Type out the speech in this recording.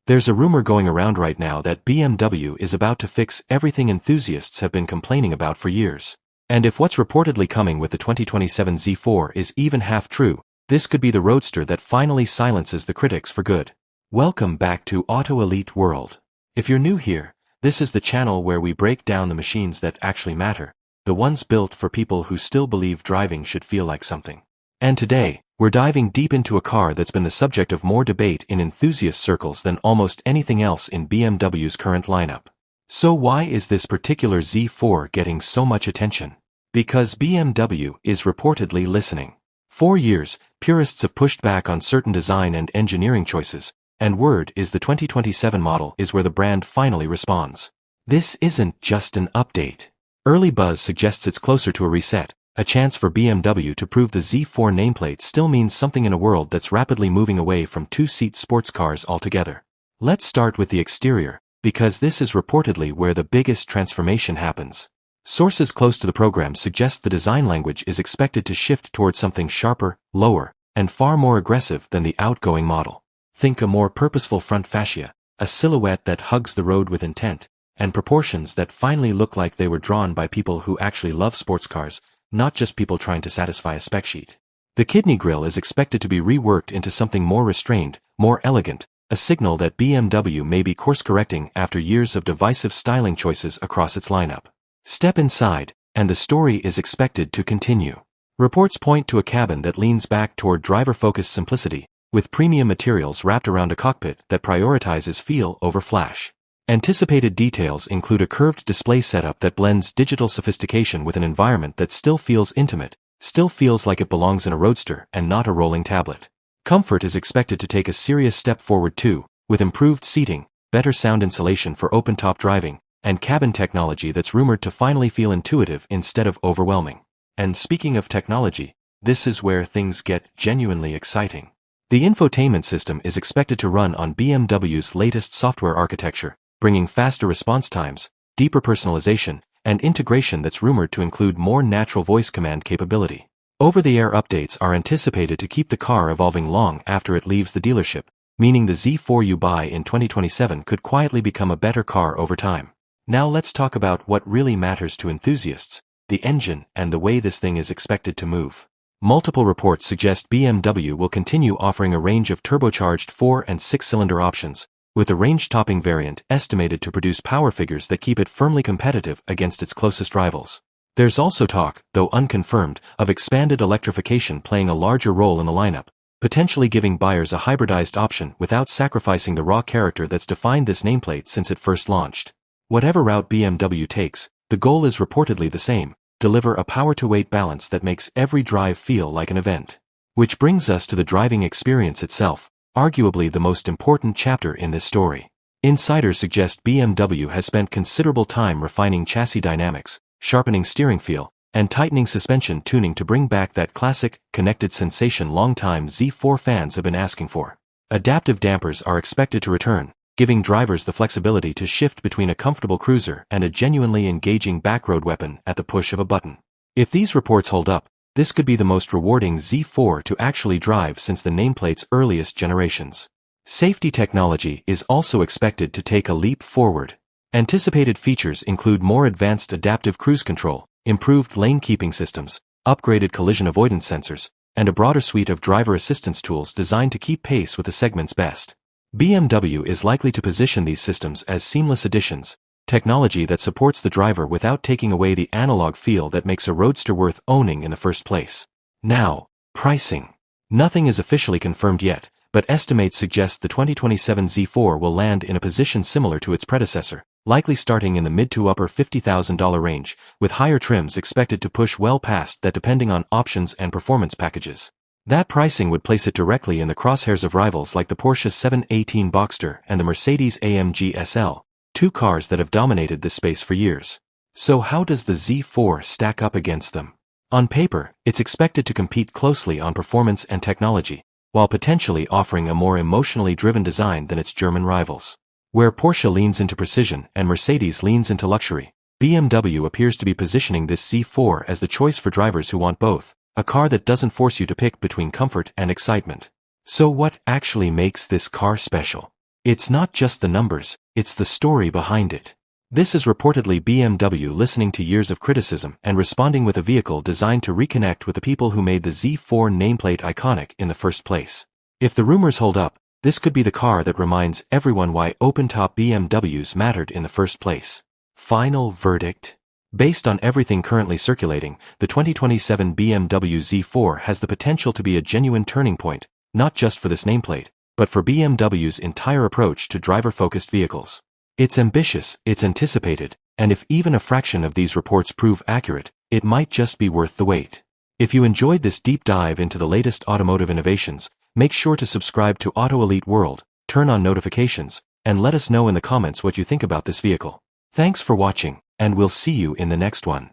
There's a rumor going around right now that BMW is about to fix everything enthusiasts have been complaining about for years. And if what's reportedly coming with the 2027 Z4 is even half true, this could be the Roadster that finally silences the critics for good. Welcome back to AutoElite World. If you're new here, this is the channel where we break down the machines that actually matter, the ones built for people who still believe driving should feel like something. And today, we're diving deep into a car that's been the subject of more debate in enthusiast circles than almost anything else in BMW's current lineup. So why is this particular Z4 getting so much attention? Because BMW is reportedly listening. For years, purists have pushed back on certain design and engineering choices, and word is the 2027 model is where the brand finally responds. This isn't just an update. Early buzz suggests it's closer to a reset, a chance for BMW to prove the Z4 nameplate still means something in a world that's rapidly moving away from two-seat sports cars altogether. Let's start with the exterior, because this is reportedly where the biggest transformation happens. Sources close to the program suggest the design language is expected to shift towards something sharper, lower, and far more aggressive than the outgoing model. Think a more purposeful front fascia, a silhouette that hugs the road with intent, and proportions that finally look like they were drawn by people who actually love sports cars, not just people trying to satisfy a spec sheet. The kidney grille is expected to be reworked into something more restrained, more elegant, a signal that BMW may be course-correcting after years of divisive styling choices across its lineup. Step inside, and the story is expected to continue. Reports point to a cabin that leans back toward driver-focused simplicity, with premium materials wrapped around a cockpit that prioritizes feel over flash. Anticipated details include a curved display setup that blends digital sophistication with an environment that still feels intimate, still feels like it belongs in a Roadster and not a rolling tablet. Comfort is expected to take a serious step forward too, with improved seating, better sound insulation for open-top driving, and cabin technology that's rumored to finally feel intuitive instead of overwhelming. And speaking of technology, this is where things get genuinely exciting. The infotainment system is expected to run on BMW's latest software architecture, bringing faster response times, deeper personalization, and integration that's rumored to include more natural voice command capability. Over-the-air updates are anticipated to keep the car evolving long after it leaves the dealership, meaning the Z4 you buy in 2027 could quietly become a better car over time. Now let's talk about what really matters to enthusiasts, the engine and the way this thing is expected to move. Multiple reports suggest BMW will continue offering a range of turbocharged 4- and 6-cylinder options, with the range-topping variant estimated to produce power figures that keep it firmly competitive against its closest rivals. There's also talk, though unconfirmed, of expanded electrification playing a larger role in the lineup, potentially giving buyers a hybridized option without sacrificing the raw character that's defined this nameplate since it first launched. Whatever route BMW takes, the goal is reportedly the same: deliver a power-to-weight balance that makes every drive feel like an event. Which brings us to the driving experience itself, arguably the most important chapter in this story. Insiders suggest BMW has spent considerable time refining chassis dynamics, sharpening steering feel, and tightening suspension tuning to bring back that classic, connected sensation longtime Z4 fans have been asking for. Adaptive dampers are expected to return, giving drivers the flexibility to shift between a comfortable cruiser and a genuinely engaging backroad weapon at the push of a button. If these reports hold up, this could be the most rewarding Z4 to actually drive since the nameplate's earliest generations. Safety technology is also expected to take a leap forward. Anticipated features include more advanced adaptive cruise control, improved lane-keeping systems, upgraded collision avoidance sensors, and a broader suite of driver assistance tools designed to keep pace with the segment's best. BMW is likely to position these systems as seamless additions, technology that supports the driver without taking away the analog feel that makes a Roadster worth owning in the first place. Now, pricing. Nothing is officially confirmed yet, but estimates suggest the 2027 Z4 will land in a position similar to its predecessor, likely starting in the mid to upper $50,000 range, with higher trims expected to push well past that depending on options and performance packages. That pricing would place it directly in the crosshairs of rivals like the Porsche 718 Boxster and the Mercedes-AMG SL, two cars that have dominated this space for years. So how does the Z4 stack up against them? On paper, it's expected to compete closely on performance and technology, while potentially offering a more emotionally driven design than its German rivals. Where Porsche leans into precision and Mercedes leans into luxury, BMW appears to be positioning this Z4 as the choice for drivers who want both, a car that doesn't force you to pick between comfort and excitement. So what actually makes this car special? It's not just the numbers, it's the story behind it. This is reportedly BMW listening to years of criticism and responding with a vehicle designed to reconnect with the people who made the Z4 nameplate iconic in the first place. If the rumors hold up, this could be the car that reminds everyone why open-top BMWs mattered in the first place. Final verdict. Based on everything currently circulating, the 2027 BMW Z4 has the potential to be a genuine turning point, not just for this nameplate, but for BMW's entire approach to driver-focused vehicles. It's ambitious, it's anticipated, and if even a fraction of these reports prove accurate, it might just be worth the wait. If you enjoyed this deep dive into the latest automotive innovations, make sure to subscribe to AutoElite World, turn on notifications, and let us know in the comments what you think about this vehicle. Thanks for watching, and we'll see you in the next one.